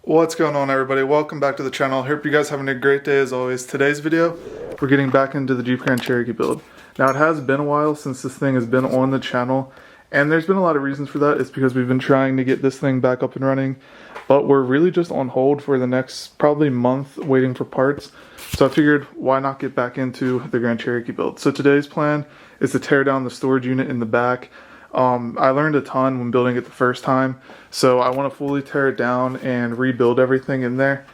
What's going on, everybody? Welcome back to the channel. Hope you guys having a great day as always. Today's video, we're getting back into the Jeep Grand Cherokee build. Now, it has been a while since this thing has been on the channel, and there's been a lot of reasons for that. It's because we've been trying to get this thing back up and running, but we're really just on hold for the next probably month waiting for parts. So I figured, why not get back into the Grand Cherokee build? So today's plan is to tear down the storage unit in the back. I learned a ton when building it the first time, so I want to fully tear it down and rebuild everything in there.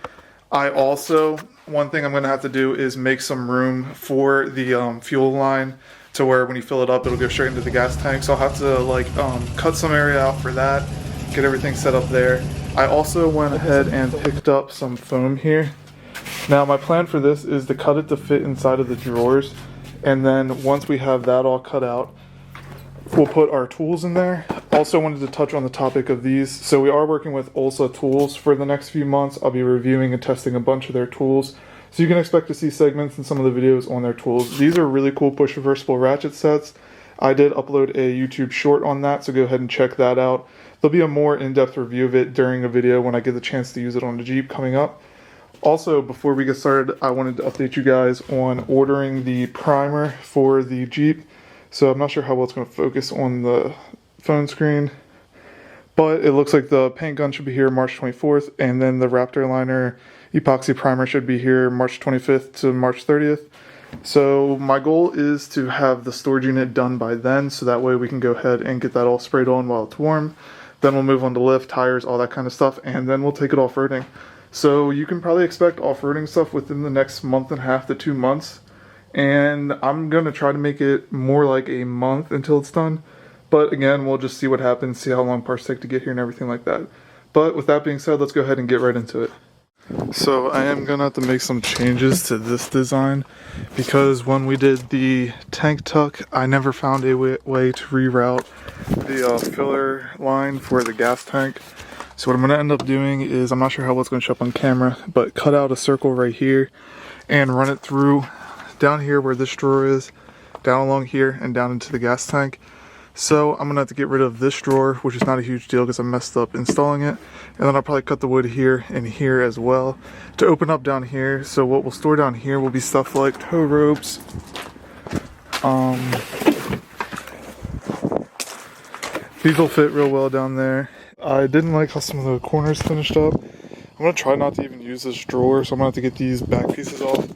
One thing I'm going to have to do is make some room for the fuel line to where when you fill it up, it'll go straight into the gas tank. So I'll have to cut some area out for that, get everything set up there. I also went ahead and picked up some foam here. Now my plan for this is to cut it to fit inside of the drawers, and then once we have that all cut out, we'll put our tools in there. Also wanted to touch on the topic of these. So we are working with Ulsa tools for the next few months. I'll be reviewing and testing a bunch of their tools. So you can expect to see segments in some of the videos on their tools. These are really cool push reversible ratchet sets. I did upload a YouTube short on that, so go ahead and check that out. There'll be a more in-depth review of it during a video when I get the chance to use it on the Jeep coming up. Also, before we get started, I wanted to update you guys on ordering the primer for the Jeep. So I'm not sure how well it's going to focus on the phone screen, but it looks like the paint gun should be here March 24th, and then the Raptor liner epoxy primer should be here March 25th to March 30th. So my goal is to have the storage unit done by then, so that way we can go ahead and get that all sprayed on while it's warm. Then we'll move on to lift, tires, all that kind of stuff, and then we'll take it off-roading. So you can probably expect off-roading stuff within the next month and a half to 2 months. And I'm going to try to make it more like a month until it's done. But again, we'll just see what happens, see how long parts take to get here and everything like that. But with that being said, let's go ahead and get right into it. So I am going to have to make some changes to this design, because when we did the tank tuck, I never found a way to reroute the filler line for the gas tank. So what I'm going to end up doing is, I'm not sure how it's going to show up on camera, but cut out a circle right here and run it through down here where this drawer is, down along here, and down into the gas tank. So I'm gonna have to get rid of this drawer, which is not a huge deal because I messed up installing it, and then I'll probably cut the wood here and here as well to open up down here. So what we'll store down here will be stuff like tow ropes, these will fit real well down there. I didn't like how some of the corners finished up. I'm gonna try not to even use this drawer, so I'm gonna have to get these back pieces off,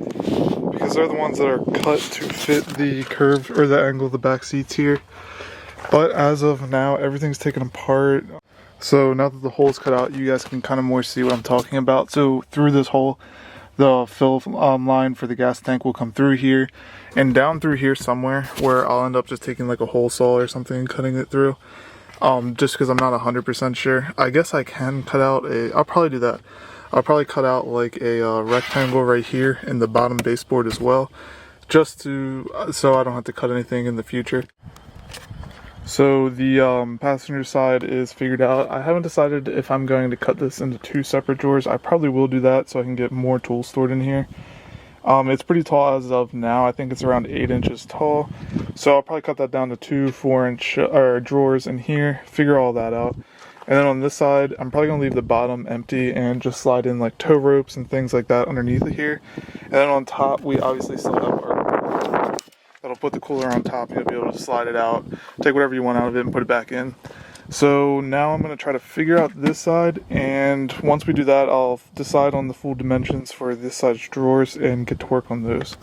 because they're the ones that are cut to fit the curve or the angle of the back seats here. But as of now, everything's taken apart. So now that the hole's cut out, you guys can kind of more see what I'm talking about. So through this hole, the fill line for the gas tank will come through here and down through here somewhere, where I'll end up just taking like a hole saw or something and cutting it through. Just because I'm not 100% sure. I guess I can cut out I'll probably do that. I'll probably cut out like a rectangle right here in the bottom baseboard as well, just so I don't have to cut anything in the future. So the passenger side is figured out. I haven't decided if I'm going to cut this into 2 separate drawers. I probably will do that so I can get more tools stored in here. It's pretty tall as of now. I think it's around 8 inches tall. So I'll probably cut that down to 2 4-inch drawers in here, figure all that out. And then on this side, I'm probably going to leave the bottom empty and just slide in like tow ropes and things like that underneath it here. And then on top, we obviously still have our cooler. That'll put the cooler on top, and you'll be able to slide it out, take whatever you want out of it and put it back in. So now I'm going to try to figure out this side, and once we do that, I'll decide on the full dimensions for this side's drawers and get to work on those.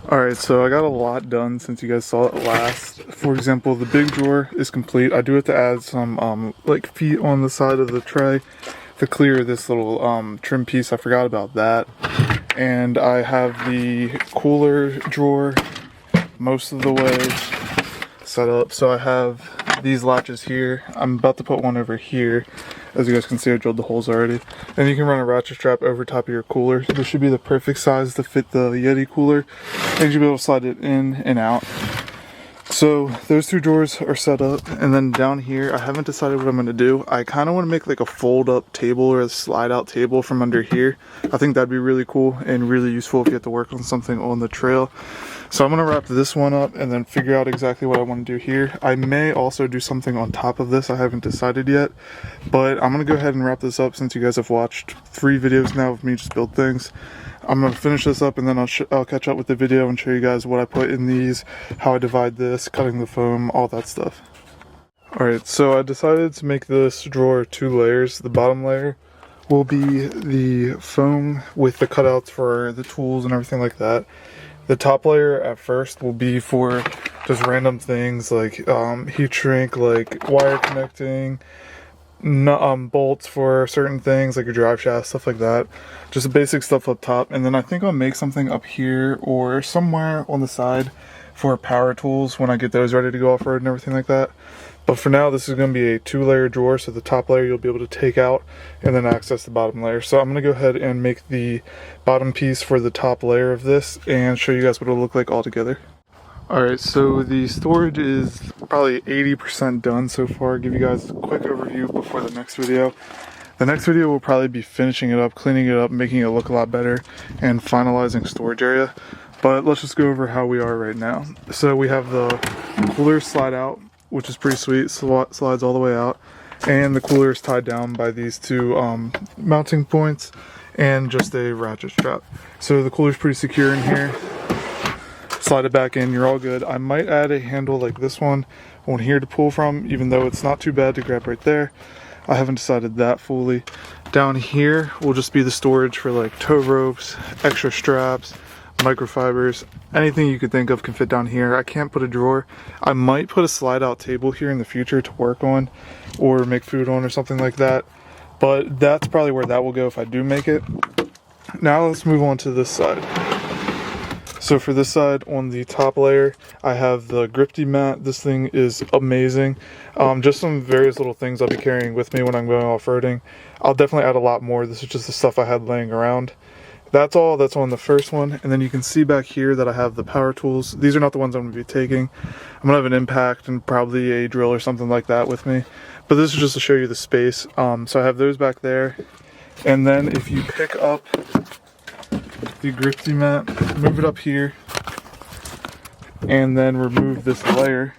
Alright, so I got a lot done since you guys saw it last. For example, the big drawer is complete. I do have to add some like feet on the side of the tray to clear this little trim piece. I forgot about that. And I have the cooler drawer most of the way set up. So I have these latches here. I'm about to put one over here. As you guys can see, I drilled the holes already. And you can run a ratchet strap over top of your cooler. This should be the perfect size to fit the Yeti cooler. And you'll be able to slide it in and out. So those two drawers are set up, and then down here I haven't decided what I'm going to do. I kind of want to make like a fold up table or a slide out table from under here. I think that'd be really cool and really useful if you have to work on something on the trail. So I'm going to wrap this one up and then figure out exactly what I want to do here. I may also do something on top of this. I haven't decided yet, but I'm going to go ahead and wrap this up since you guys have watched 3 videos now of me just build things. I'm going to finish this up and then I'll catch up with the video and show you guys what I put in these, how I divide this, cutting the foam, all that stuff. Alright, so I decided to make this drawer 2 layers. The bottom layer will be the foam with the cutouts for the tools and everything like that. The top layer at first will be for just random things like heat shrink, like wire connecting, bolts for certain things like your drive shaft, stuff like that. Just the basic stuff up top, and then I think I'll make something up here or somewhere on the side for power tools when I get those ready to go off-road and everything like that. But for now, this is going to be a 2-layer drawer, so the top layer you'll be able to take out and then access the bottom layer. So I'm going to go ahead and make the bottom piece for the top layer of this and show you guys what it'll look like all together. Alright, so the storage is probably 80% done so far. I'll give you guys a quick overview before the next video. The next video will probably be finishing it up, cleaning it up, making it look a lot better, and finalizing storage area. But let's just go over how we are right now. So we have the cooler slide out, which is pretty sweet, slides all the way out. And the cooler is tied down by these 2 mounting points and just a ratchet strap. So the cooler is pretty secure in here. Slide it back in, you're all good. I might add a handle like this one on here to pull from, even though it's not too bad to grab right there. I haven't decided that fully. Down here will just be the storage for like tow ropes, extra straps, microfibers, anything you could think of can fit down here. I can't put a drawer. I might put a slide out table here in the future to work on or make food on or something like that, but that's probably where that will go if I do make it. Now let's move on to this side. So for this side, on the top layer, I have the Gripty mat. This thing is amazing. Just some various little things I'll be carrying with me when I'm going off-roading. I'll definitely add a lot more. This is just the stuff I had laying around. That's all that's on the first one. And then you can see back here that I have the power tools. These are not the ones I'm going to be taking. I'm going to have an impact and probably a drill or something like that with me. But this is just to show you the space. So I have those back there. And then if you pick up the Gripty mat, move it up here, and then remove this layer,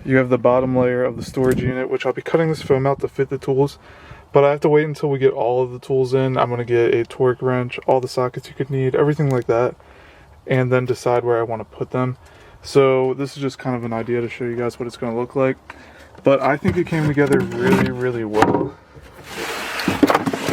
you have the bottom layer of the storage unit, which I'll be cutting this foam out to fit the tools, but I have to wait until we get all of the tools in. I'm going to get a torque wrench, all the sockets you could need, everything like that, and then decide where I want to put them. So this is just kind of an idea to show you guys what it's going to look like, but I think it came together really well.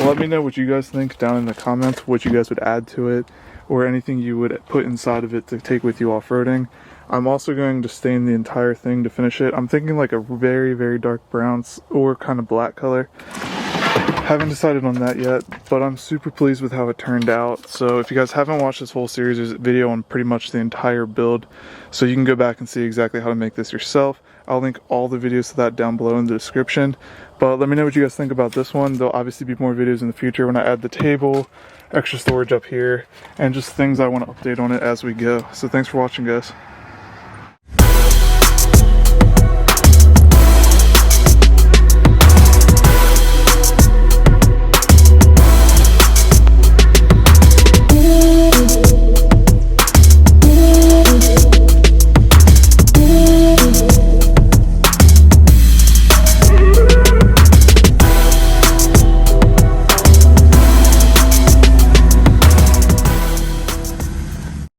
Let me know what you guys think down in the comments, what you guys would add to it, or anything you would put inside of it to take with you off-roading. I'm also going to stain the entire thing to finish it. I'm thinking like a very dark brown or kind of black color. Haven't decided on that yet, but I'm super pleased with how it turned out. So if you guys haven't watched this whole series, there's a video on pretty much the entire build, so you can go back and see exactly how to make this yourself. I'll link all the videos to that down below in the description. But let me know what you guys think about this one. There'll obviously be more videos in the future when I add the table, extra storage up here, and just things I want to update on it as we go. So thanks for watching, guys.